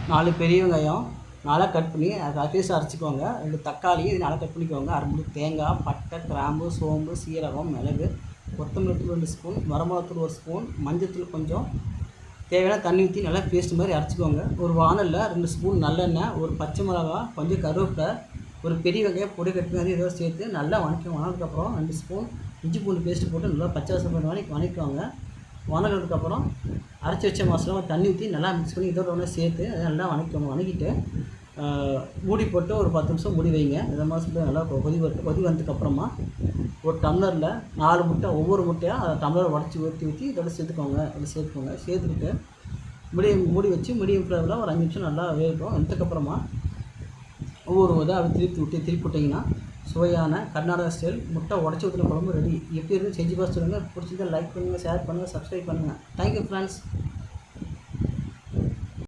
4 பெரிய வெங்காயம் 4 கட் பண்ணி பீஸாக அரைச்சிக்கோங்க. 2 தக்காளி இது 4 கட் பண்ணிக்கோங்க. 1/2 மூடி தேங்காய், பட்டை, கிராம்பு, சோம்பு, சீரகம், மிளகு, கொத்தமல்லி தூள் 2 ஸ்பூன், வரமிளகாத்தூள் 1 ஸ்பூன், மஞ்சத்தூள் கொஞ்சம், தேவையான தண்ணி ஊற்றி நல்லா பேஸ்ட் மாதிரி அரைச்சிக்கோங்க. ஒரு வானலில் 2 ஸ்பூன் நல்லெண்ணெய், ஒரு பச்சை மிளகா, கொஞ்சம் கருவேப்பிலை, ஒரு பெரிய வெங்காயம் பொடி கட் பண்ணி இதோட சேர்த்து நல்லா வணக்கிக்கப்புறம் 2 ஸ்பூன் இஞ்சி பூண்டு பேஸ்ட்டு போட்டு நல்லா பச்சை வாசம் பண்ணி வணக்கிக்கோங்க. வணக்கிறதுக்கப்புறம் அரைச்சி வச்ச மசாலா தண்ணி ஊற்றி நல்லா மிக்ஸ் பண்ணி இதோட ஒன்று சேர்த்து அதை நல்லா வணக்கிட்டு மூடி போட்டு ஒரு 10 நிமிஷம் மூடி வைங்க. இந்த மாதிரி நல்லா கொதி வந்ததுக்கப்புறமா ஒரு டம்ளரில் 4 முட்டை, ஒவ்வொரு முட்டையாக அதை டம்ளர் உடச்சி ஊற்றி இதோட சேர்த்துக்கிட்டு மூடி வச்சு மீடியம் ஃப்ளேமில் ஒரு 5 நிமிஷம் நல்லா வேகட்டும். வெந்ததுக்கப்புறமா ஒவ்வொரு இதாக திருப்பி விட்டிங்கன்னா சுவையான கர்நாடகா ஸ்டைல் முட்டை உடச்சி ஊற்றின குழம்பு ரெடி. எப்படி இருக்குது செஞ்சு பார்த்து சொல்லுங்கள். பிடிச்சிருந்தா லைக் பண்ணுங்கள், ஷேர் பண்ணுங்கள், சப்ஸ்கிரைப் பண்ணுங்கள். Thank you friends.